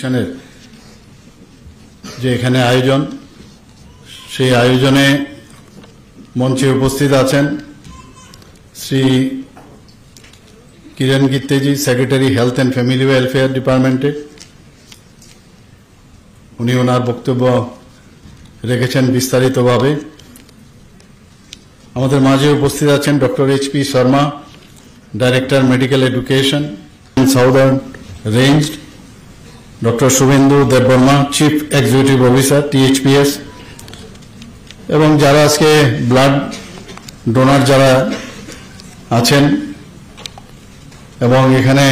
মিশনের যে এখানে আয়োজন, সেই আয়োজনে মঞ্চে উপস্থিত আছেন Shri Kiran Gitteji, secretary health and family welfare ডিপার্টমেন্টে। উনি ওনার বক্তব্য রেখেছেন বিস্তারিতভাবে। আমাদের মাঝে উপস্থিত আছেন doctor HP. Sharma, director medical education southern range, doctor Suvendu Debbarma, chief executive officer THPS, এবং যারা আজকে ব্লাড ডোনার যারা আছেন, এবং এখানে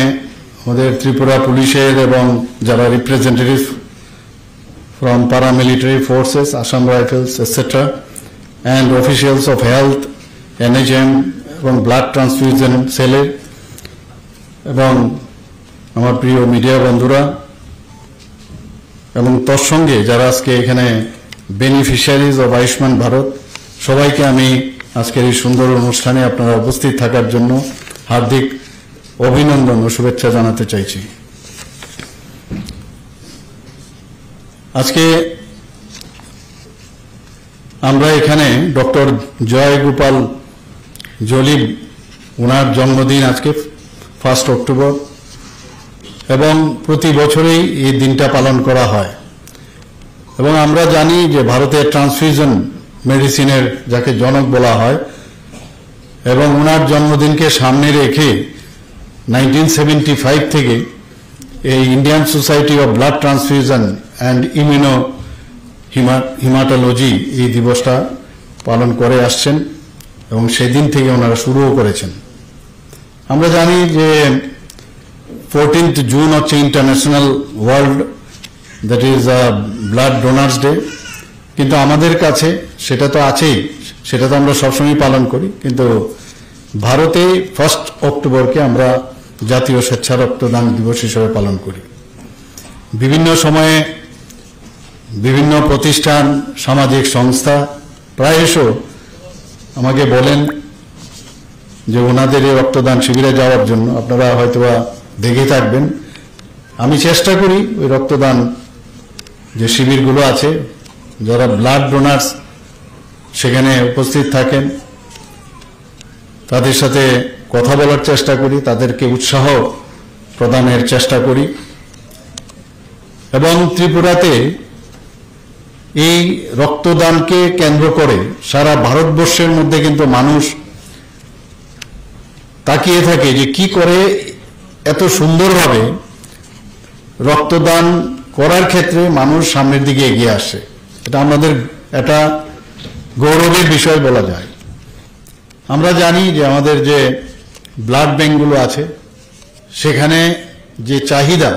আমাদের ত্রিপুরা পুলিশের এবং যারা representative from paramilitary forces, Assam Rifles, etc., and officials of health, NHM, এবং ব্লাড ট্রান্সফিউশন সেলে, এবং আমার প্রিয় মিডিয়া বন্ধুরা, এবং তোর সঙ্গে যারা আজকে এখানে বেনিফিশিয়ারিজ অব আয়ুষ্মান ভারত, সবাইকে আমি আজকের এই সুন্দর অনুষ্ঠানে আপনারা উপস্থিত থাকার জন্য হার্দিক অভিনন্দন ও শুভেচ্ছা জানাতে চাইছি। আজকে আমরা এখানে ডক্টর জয় গোপাল জলিব, ওনার জন্মদিন আজকে 1 অক্টোবর, এবং প্রতি বছরেই এই দিনটা পালন করা হয়। এবং আমরা জানি যে ভারতের ট্রান্সফিউশন মেডিসিনের যাকে জনক বলা হয়, এবং ওনার জন্মদিনকে সামনে রেখে 1975 থেকে এই Indian society of blood transfusion and immuno haematology এই দিবসটা পালন করে আসছেন, এবং সেদিন থেকে ওনারা শুরুও করেছেন। আমরা জানি যে 14th জুন হচ্ছে international world, that is blood donors day, কিন্তু আমাদের কাছে সেটা তো আছেই, সেটা তো আমরা সবসময় পালন করি, কিন্তু ভারতে 1 অক্টোবরকে আমরা জাতীয় স্বেচ্ছা রক্তদান দিবস হিসেবে পালন করি। বিভিন্ন সময়ে বিভিন্ন প্রতিষ্ঠান, সামাজিক সংস্থা প্রায়শ আমাকে বলেন যে ওনাদের এই রক্তদান শিবিরে যাওয়ার জন্য। আপনারা হয়তোবা দেখে থাকবেন, আমি চেষ্টা করি ওই রক্তদান যে শিবিরগুলো আছে, যারা ব্লাড ডোনার্স সেখানে উপস্থিত থাকেন, তাদের সাথে কথা বলার চেষ্টা করি, তাদেরকে উৎসাহ প্রদানের চেষ্টা করি। এবং ত্রিপুরাতে এই রক্তদানকে কেন্দ্র করে সারা ভারতবর্ষের মধ্যে কিন্তু মানুষ তাকিয়ে থাকে যে কি করে এত সুন্দরভাবে রক্তদান করার ক্ষেত্রে মানুষ সামনের দিকে এগিয়ে আসে। এটা আমাদের একটা গৌরবের বিষয় বলা যায়। আমরা জানি যে আমাদের যে ব্লাড ব্যাঙ্কগুলো আছে, সেখানে যে চাহিদা,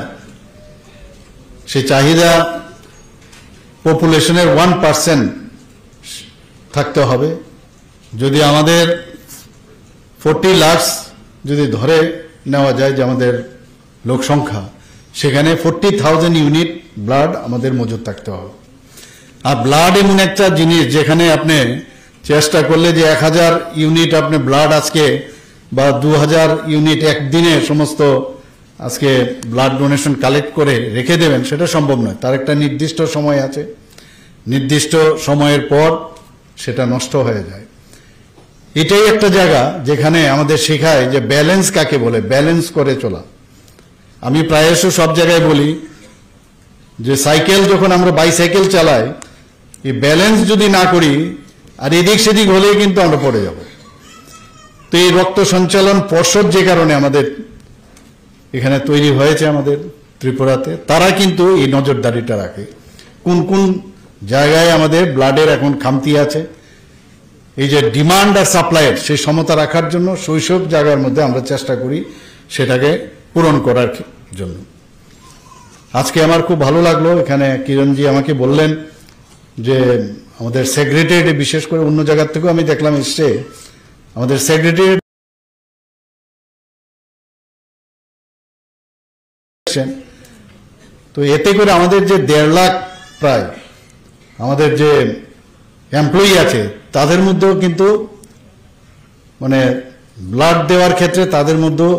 সেই চাহিদা পপুলেশনের 1% থাকতে হবে। যদি আমাদের 40 লাখ যদি ধরে নেওয়া যায় যে আমাদের লোক সংখ্যা, সেখানে 40,000 ইউনিট ব্লাড আমাদের মজুদ থাকতে হবে। আর ব্লাড এমন একটা জিনিস যেখানে আপনি চেষ্টা করলে যে 1000 ইউনিট আপনি ব্লাড আজকে বা 2000 ইউনিট একদিনে সমস্ত আজকে ব্লাড ডোনেশন কালেক্ট করে রেখে দেবেন, সেটা সম্ভব নয়। তার একটা নির্দিষ্ট সময় আছে, নির্দিষ্ট সময়ের পর সেটা নষ্ট হয়ে যায়। এটাই একটা জায়গা যেখানে আমাদের শেখায় যে ব্যালেন্স কাকে বলে, ব্যালেন্স করে চলা। আমি প্রায়শ সব জায়গায় বলি যে সাইকেল যখন আমরা বাইসাইকেল চালাই, এই ব্যালেন্স যদি না করি আর এদিক সেদিক হলেই কিন্তু আমরা পড়ে যাব। তো এই রক্ত সঞ্চালন পর্ষদ যে কারণে আমাদের এখানে তৈরি হয়েছে আমাদের ত্রিপুরাতে, তারা কিন্তু এই নজরদারিটা রাখে কোন কোন জায়গায় আমাদের ব্লাডের এখন খামতি আছে। এই যে ডিমান্ড আর সাপ্লাইয়ের সেই সমতা রাখার জন্য শৈশব জায়গার মধ্যে আমরা চেষ্টা করি সেটাকে পূরণ করার জন্য। আজকে আমার খুব ভালো লাগলো, এখানে কিরণজি আমাকে বললেন যে আমাদের সেক্রেটারি, বিশেষ করে অন্য জায়গার থেকেও আমি দেখলাম এসছে, আমাদের সেক্রেটারি তো এতে করে আমাদের যে 1.5 লাখ প্রায় আমাদের যে এমপ্লয়ি আছে, তাদের মধ্যেও কিন্তু মানে ব্লাড দেওয়ার ক্ষেত্রে তাদের মধ্যেও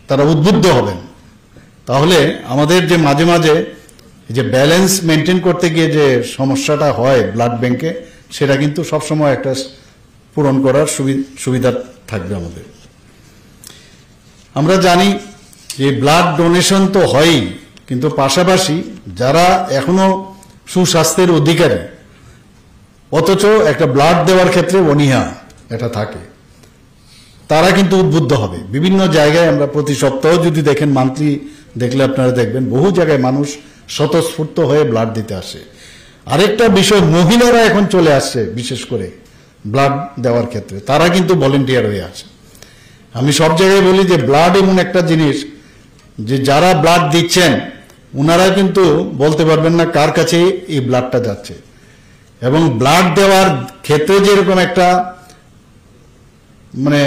তারা উদ্বুদ্ধ হবেন তাহলে আমাদের যে মাঝে মাঝে যে ব্যালেন্স মেনটেন করতে গিয়ে যে সমস্যাটা হয় ব্লাড ব্যাংকে, সেটা কিন্তু সবসময় একটা পূরণ করার সুবিধা থাকবে আমাদের। আমরা জানি যে ব্লাড ডোনেশন তো হয়ই, কিন্তু পাশাপাশি যারা এখনো সুস্বাস্থ্যের অধিকারী অথচ একটা ব্লাড দেওয়ার ক্ষেত্রে অনীহা এটা থাকে, তারা কিন্তু উদ্বুদ্ধ হবে। বিভিন্ন জায়গায় আমরা প্রতি সপ্তাহ যদি দেখেন, মান্থলি দেখলে আপনারা দেখবেন বহু জায়গায় মানুষ স্বতঃস্ফূর্ত হয়ে ব্লাড দিতে আসে। আরেকটা বিষয়, মহিলারা এখন চলে আসছে বিশেষ করে ব্লাড দেওয়ার ক্ষেত্রে, তারা কিন্তু ভলেন্টিয়ার হয়ে আছে। আমি সব জায়গায় বলি যে ব্লাড এমন একটা জিনিস যে যারা ব্লাড দিচ্ছেন ওনারা কিন্তু বলতে পারবেন না কার কাছে এই ব্লাডটা যাচ্ছে। এবং ব্লাড দেওয়ার ক্ষেত্রে যেরকম একটা মানে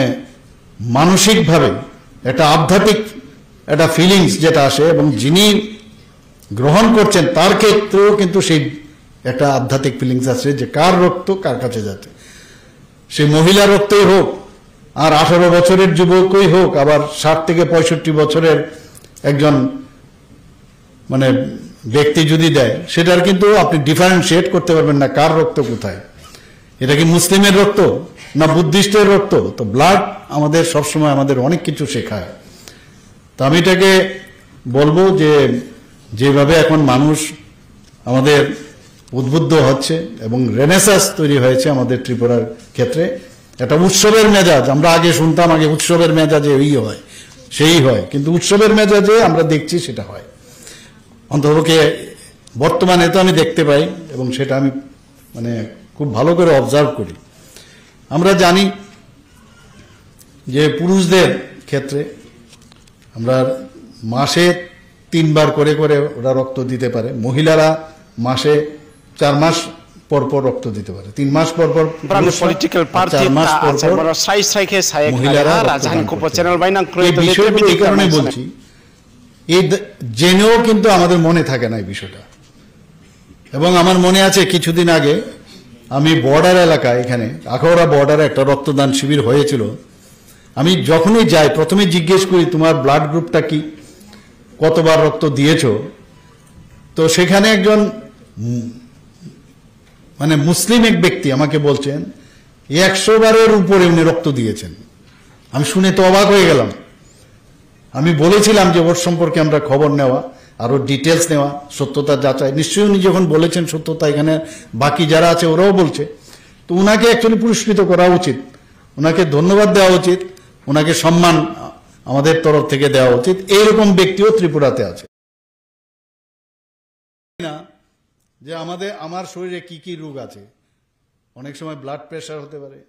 মানসিকভাবে একটা আধ্যাত্মিক একটা ফিলিংস যেটা আসে, এবং যিনি গ্রহণ করছেন তার ক্ষেত্রেও কিন্তু সেই একটা আধ্যাত্মিক ফিলিংস আছে যে কার রক্ত কার কাছে যাচ্ছে। সে মহিলা রক্তই হোক, আর 18 বছরের যুবকই হোক, আবার 60 থেকে 65 বছরের একজন মানে ব্যক্তি যদি দেয়, সেটার কিন্তু আপনি ডিফারেন্সিয়েট করতে পারবেন না কার রক্ত কোথায়। এটা কি মুসলিমের রক্ত না বুদ্ধিস্টের রক্ত? তো ব্লাড আমাদের সবসময় আমাদের অনেক কিছু শেখায়। তো আমি এটাকে বলবো যে যেভাবে এখন মানুষ আমাদের উদ্বুদ্ধ হচ্ছে এবং রেনেসাস তৈরি হয়েছে আমাদের ত্রিপুরার ক্ষেত্রে, একটা উৎসবের মেজাজ। আমরা আগে শুনতাম আগে উৎসবের মেজাজে এই হয় সেই হয়, কিন্তু উৎসবের মেজাজে আমরা দেখছি সেটা হয়, অন্ততপক্ষে বর্তমানে তো আমি দেখতে পাই, এবং সেটা আমি মানে খুব ভালো করে অবজার্ভ করি। আমরা জানি যে পুরুষদের ক্ষেত্রে আমরা মাসে 3 বার করে করে ওরা রক্ত দিতে পারে, মহিলারা মাসে 4 মাস পর পর রক্ত দিতে পারে, 3 মাস পর পর, 4 মাস পর পর মহিলারা। এই কারণে বলছি, এই জেনেও কিন্তু আমাদের মনে থাকে না এই বিষয়টা। এবং আমার মনে আছে কিছুদিন আগে আমি বর্ডার এলাকায়, এখানে আখাউড়া বর্ডারে একটা রক্তদান শিবির হয়েছিল। আমি যখনই যাই প্রথমে জিজ্ঞেস করি তোমার ব্লাড গ্রুপটা কি, কতবার রক্ত দিয়েছো। তো সেখানে একজন মানে মুসলিম এক ব্যক্তি আমাকে বলছেন 100 বারের উপরে উনি রক্ত দিয়েছেন। আমি শুনে তো অবাক হয়ে গেলাম। আমি বলেছিলাম যে ওর সম্পর্কে আমরা খবর নেওয়া, আরো ডিটেলস নেওয়া, সত্যতা যাচাই। নিশ্চয়ই উনি যখন বলেছেন সত্যতা, এখানে বাকি যারা আছে ওরাও বলছে, তো উনাকে অ্যাকচুয়ালি পুরস্কৃত করা উচিত, ওনাকে ধন্যবাদ দেওয়া উচিত, ওনাকে সম্মান আমাদের তরফ থেকে দেওয়া উচিত। এইরকম ব্যক্তিও ত্রিপুরাতে আছে না যে আমার শরীরে কি কি রোগ আছে। অনেক সময় ব্লাড প্রেশার হতে পারে,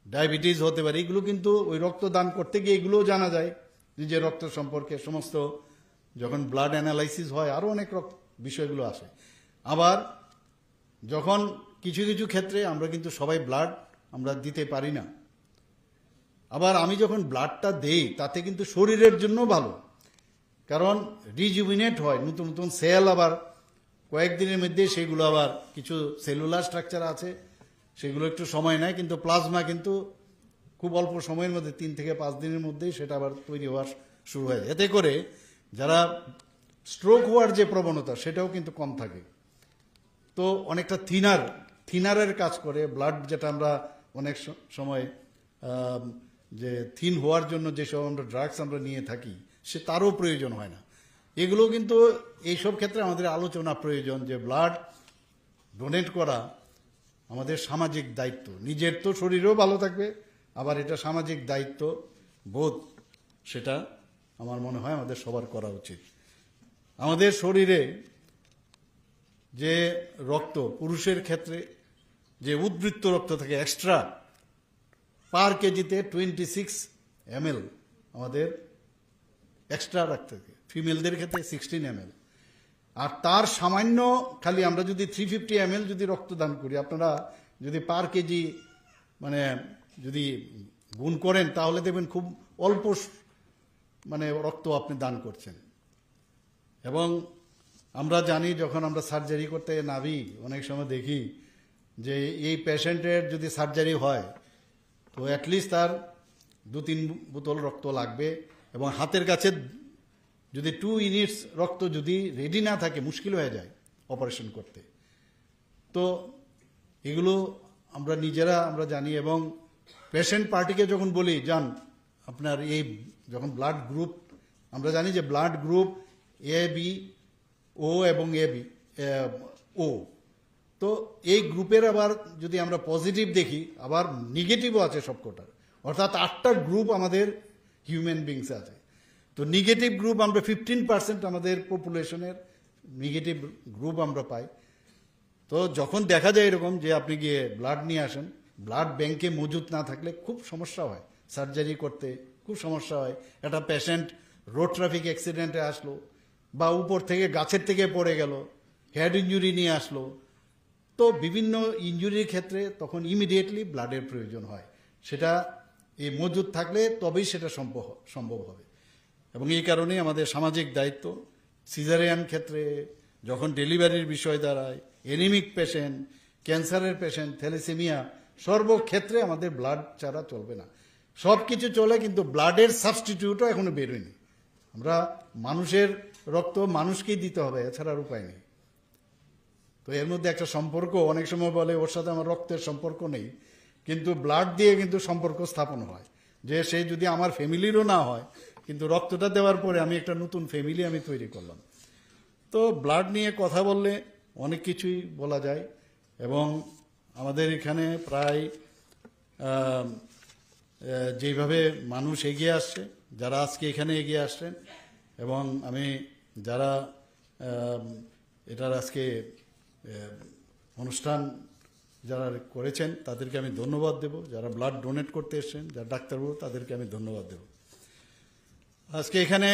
ডায়াবেটিস হতে পারে, এগুলো কিন্তু ওই রক্তদান করতে গিয়ে এগুলোও জানা যায়, নিজের রক্ত সম্পর্কে সমস্ত যখন ব্লাড অ্যানালাইসিস হয় আরো অনেক বিষয়গুলো আসে। আবার যখন কিছু কিছু ক্ষেত্রে আমরা কিন্তু সবাই ব্লাড আমরা দিতে পারি না। আবার আমি যখন ব্লাডটা দেই তাতে কিন্তু শরীরের জন্য ভালো, কারণ রিজুভিনেট হয়, নতুন নতুন সেল আবার কয়েকদিনের মধ্যে সেগুলো আবার কিছু সেলুলার স্ট্রাকচার আছে সেগুলো একটু সময় নেয়, কিন্তু প্লাজমা কিন্তু খুব অল্প সময়ের মধ্যে 3 থেকে 5 দিনের মধ্যেই সেটা আবার তৈরি হওয়া শুরু হয়। এতে করে যারা স্ট্রোক হওয়ার যে প্রবণতা সেটাও কিন্তু কম থাকে। তো অনেকটা থিনারের কাজ করে ব্লাড, যেটা আমরা অনেক সময় যে থিন হওয়ার জন্য যেসব আমরা ড্রাগস আমরা নিয়ে থাকি সে তারও প্রয়োজন হয় না। এগুলো কিন্তু এইসব ক্ষেত্রে আমাদের আলোচনা প্রয়োজন যে ব্লাড ডোনেট করা আমাদের সামাজিক দায়িত্ব, নিজের তো শরীরও ভালো থাকবে, আবার এটা সামাজিক দায়িত্ব বোধ, সেটা আমার মনে হয় আমাদের সবার করা উচিত। আমাদের শরীরে যে রক্ত, পুরুষের ক্ষেত্রে যে উদ্বৃত্ত রক্ত থাকে এক্সট্রা, পার কেজিতে 26 ml আমাদের এক্সট্রা রাখতে থাকে, ফিমেলদের ক্ষেত্রে 16 ml। আর তার সামান্য খালি আমরা যদি 350 ml যদি রক্তদান করি, আপনারা যদি পার কেজি মানে যদি গুণ করেন তাহলে দেখবেন খুব অল্প মানে রক্ত আপনি দান করছেন। এবং আমরা জানি যখন আমরা সার্জারি করতে নামি অনেক সময় দেখি যে এই পেশেন্টের যদি সার্জারি হয় তো অ্যাটলিস্ট তার 2-3 বোতল রক্ত লাগবে, এবং হাতের কাছে যদি 2 ইউনিটস রক্ত যদি রেডি না থাকে মুশকিল হয়ে যায় অপারেশন করতে। তো এগুলো আমরা নিজেরা আমরা জানি, এবং পেশেন্ট পার্টিকে যখন বলি যান আপনার এই যখন ব্লাড গ্রুপ, আমরা জানি যে ব্লাড গ্রুপ এ বি ও এবং এ বি ও, তো এই গ্রুপের আবার যদি আমরা পজিটিভ দেখি আবার নেগেটিভও আছে সবকটার, অর্থাৎ 8টা গ্রুপ আমাদের হিউম্যান বিংসে আছে। তো নেগেটিভ গ্রুপ আমরা 15% আমাদের পপুলেশনের নেগেটিভ গ্রুপ আমরা পাই। তো যখন দেখা যায় এরকম যে আপনি গিয়ে ব্লাড নিয়ে আসেন, ব্লাড ব্যাংকে মজুদ না থাকলে খুব সমস্যা হয়, সার্জারি করতে খুব সমস্যা হয়। একটা পেশেন্ট রোড ট্রাফিক অ্যাক্সিডেন্টে আসলো, বা উপর থেকে গাছের থেকে পড়ে গেল, হেড ইঞ্জুরি নিয়ে আসলো, তো বিভিন্ন ইঞ্জুরির ক্ষেত্রে তখন ইমিডিয়েটলি ব্লাডের প্রয়োজন হয়। সেটা এই মজুদ থাকলে তবেই সেটা সম্ভব হবে। এবং এই কারণেই আমাদের সামাজিক দায়িত্ব, সিজারিয়ান ক্ষেত্রে যখন ডেলিভারির বিষয় দাঁড়ায়, এনিমিক পেশেন্ট, ক্যান্সারের পেশেন্ট, থ্যালাসেমিয়া, সর্বক্ষেত্রে আমাদের ব্লাড ছাড়া চলবে না। সব কিছু চলে, কিন্তু ব্লাডের সাবস্টিটিউটও এখনো বেরোয়নি। আমরা মানুষের রক্ত মানুষকেই দিতে হবে, এছাড়া আর উপায় নেই। তো এর মধ্যে একটা সম্পর্ক, অনেক সময় বলে ওর সাথে আমার রক্তের সম্পর্ক নেই, কিন্তু ব্লাড দিয়ে কিন্তু সম্পর্ক স্থাপন হয়, যে সে যদি আমার ফ্যামিলিরও না হয়, কিন্তু রক্তটা দেওয়ার পরে আমি একটা নতুন ফ্যামিলি আমি তৈরি করলাম। তো ব্লাড নিয়ে কথা বললে অনেক কিছুই বলা যায়, এবং আমাদের এখানে প্রায় যেইভাবে মানুষ এগিয়ে আসছে, যারা আজকে এখানে এগিয়ে আসছেন, এবং আমি যারা এটার আজকে অনুষ্ঠান যারা করেছেন তাদেরকে আমি ধন্যবাদ দেব, যারা ব্লাড ডোনেট করতে এসছেন, যারা ডাক্তারবাবু, তাদেরকে আমি ধন্যবাদ দেব। আজকে এখানে